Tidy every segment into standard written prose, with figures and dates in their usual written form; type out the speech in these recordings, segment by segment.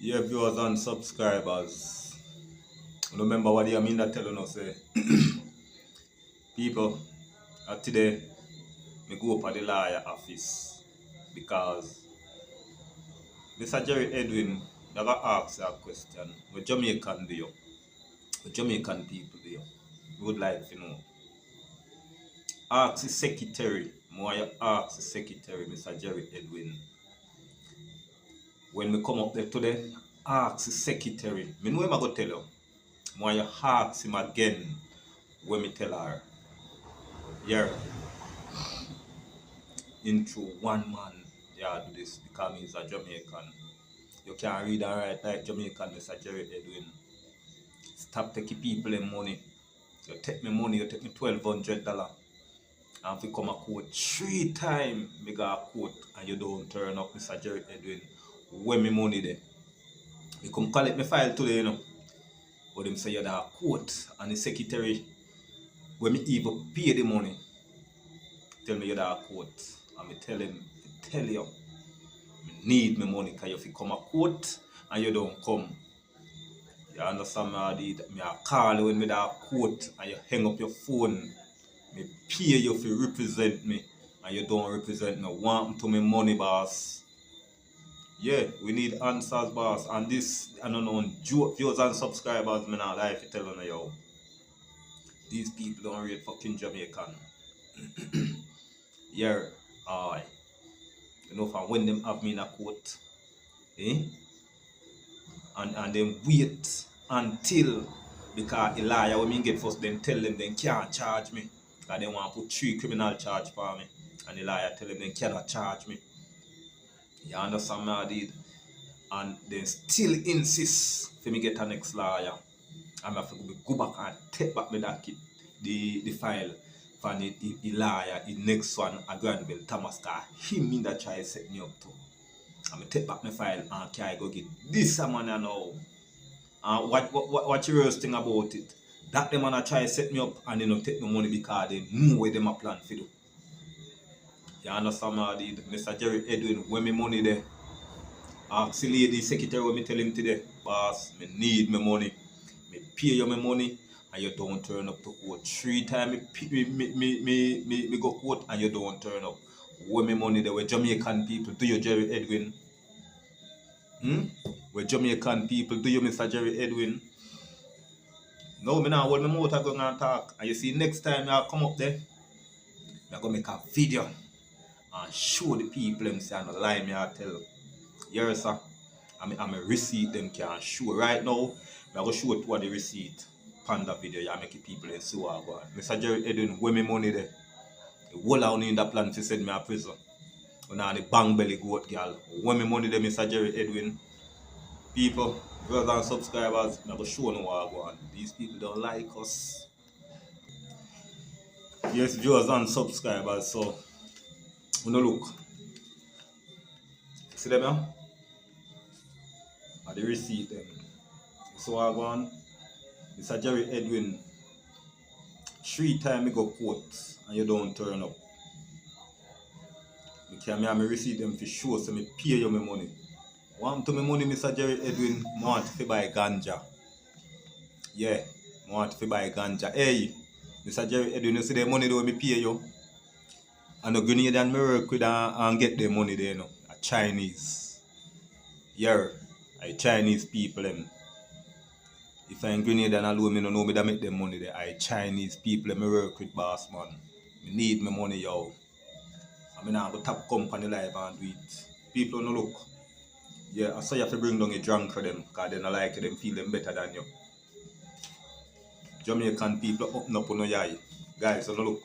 Yeah, viewers and subscribers. Remember what I mean that telling us, people, today, me go up at the lawyer office because Mr. Jerry Edwin never asked a question. What Jamaican do you? What Jamaican people do you? We would like to know. Ask the secretary, more you ask the secretary, Mr. Jerry Edwin. When we come up there today, ask the secretary. Me know him I go tell you. More you ask him again when me tell her. Yeah. Into one man, yeah, do this because he's a Jamaican. You can't read and write like Jamaican, Mr. Jerry Edwin. Stop taking people in money. You take me money, you take me $1,200. And if you come a court 3 times, me go a court and you don't turn up, Mr. Jerry Edwin. Where me money there? You come collect me file today, you know. But them say you're a court and the secretary, when me even pay the money, tell me you're a court. And me tell him, tell you, me need my money because if you come a court and you don't come, you understand me? I did. Me a call you when me da court and you hang up your phone. Me pay you if you represent me and you don't represent me. Want to me money, boss. Yeah, we need answers, boss. And this, I don't know, viewers and subscribers, me not like to tell you, yo. These people don't rate fucking Jamaican. Yeah, aye. You know, from when them have me in a court, and then wait until, because the liar when me get first, then tell them they can't charge me. Because they want to put 3 criminal charge for me. And the liar tell them they cannot charge me. You understand me, I did? And they still insist for me get a next lawyer. I'm have to go back and take back the file for the lawyer, the next one, a Granville Thomas, because him in that try to set me up too. I'm take back my file and can I go get this man now. And what you worst thing about it? That the man try to set me up and they don't take my money because they know where them a plan for do. You understand me, I did? Mr. Jerry Edwin, when my money there? Ask the lady secretary when me tell him today, boss, me need my money. Me pay you my money and you don't turn up to court. 3 times me go court and you don't turn up. Where my money there? Where Jamaican people do you, Jerry Edwin? Where Jamaican people do you, Mr. Jerry Edwin? No, me now hold my mouth I go and talk. And you see next time I come up there, I'm gonna make a video and show the people them say I no lie me I tell. Yes sir. I'm a receipt them can show. Right now, I'm gonna show it what the receipt panda video you make the people in see what I go on. Mr. Jerry Edwin, where my money there? The whole only in that plan to send me a prison. When I the bang belly goat girl. Where my money there, Mr. Jerry Edwin? People, brothers and subscribers, I'm gonna show you what I go on. These people don't like us. Yes, viewers and subscribers, so when you look. See them here? At the receipt them. So I go on. Mr. Jerry Edwin, 3 times I go court and you don't turn up. Because I receipt them for sure, so I pay you my money. Want to my money, Mr. Jerry Edwin, I want to buy ganja. Yeah, I want to buy ganja. Hey, Mr. Jerry Edwin, you see the money that I pay you? And the Grenadian work with and get the money there, you know. A Chinese. Yeah, a Chinese people them. If I'm Grenadian alone, I don't know me that make them money there. I Chinese people me work with, boss man. I need my money, yo. I mean, I go top company live and do it. People don't look. Yeah, I saw you have to bring down a drunk for them, because they don't like them, feel them better than you. Jamaican people up on no yai. Guys, don't look.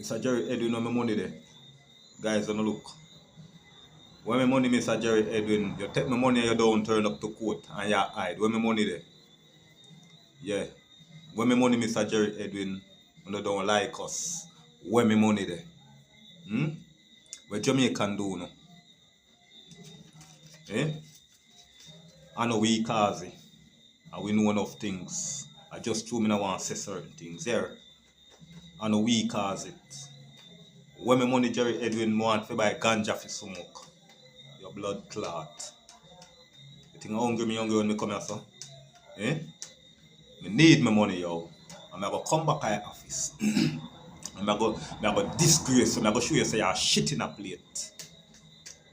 Mr. Jerry Edwin, no my money there. Guys, don't look. When my money, Mr. Jerry Edwin, you take my money and you don't turn up to court and you hide. When my money there? Yeah. When my money, Mr. Jerry Edwin, when you don't like us. When my money there? What Jamaican do no? I know we cause it. And we know enough things. I just true me not want to say certain things. There. I know we cause it. When my money, Jerry Edwin, want to buy ganja for smoke. Your blood clot. think I'm hungry when me come here, so. Eh? Me need my money, yo. I'm gonna come back to the office. I'm gonna disgrace you. I'm gonna show you say you're shit in a plate.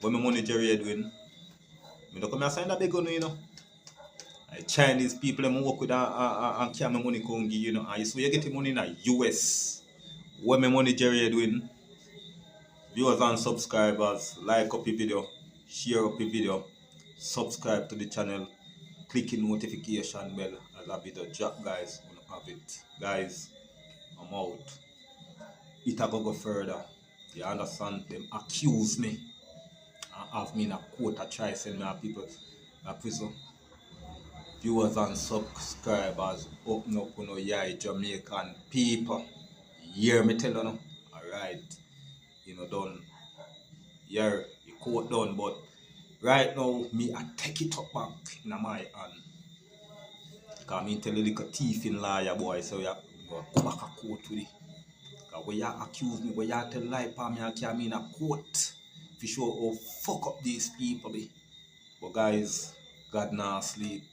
When my money Jerry Edwin, me don't come here sign that big gun, you know. Chinese people them work with and carry my money come give, you know. And so you get the money in the US. When my money Jerry Edwin, viewers and subscribers, like up the video, share up the video, subscribe to the channel, click the notification bell as a video drop, guys. You know, have it. Guys, I'm out. It a go further. You understand? Them accuse me and have me in a court to try send me a people a prison. Viewers and subscribers, open up on your Jamaican people. Hear me tell you now. Alright. You know done. Yeah, the court done, but right now me I take it up back in my hand. Cause me tell you like a thief in liar boy, so you go back a court with it. Cause when you accuse me, when you tell lie for me, I can't in a court to show how fuck up these people be. But guys, God nah sleep.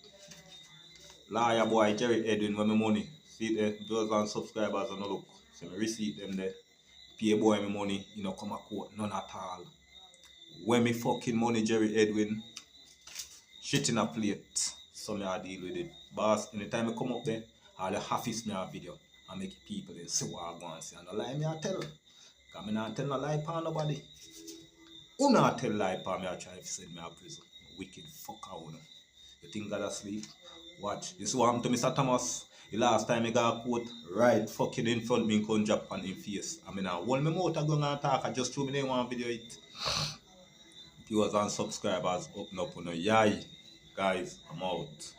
Liar boy Jerry Edwin when my money. See there, viewers and subscribers and look. So me receipt them there. Pay boy my money, you know come a court, none at all. When me fucking money Jerry Edwin, shit in a plate. So me I deal with it. Boss, anytime I come up there, I'll half is me a video and make people they see what I go and see. And the lie me I tell. Cause me not tell no lie for nobody. Who not tell lie for me I try to send me a prison. Wicked fucker who know. You think God asleep? Watch. This is what happened to Mr. Thomas. The last time I got a quote right fucking in front of me and drop on his face. I mean I hold my mouth and go and talk. I just threw me in one video it. Viewers and subscribers open up on a yay. Guys, I'm out.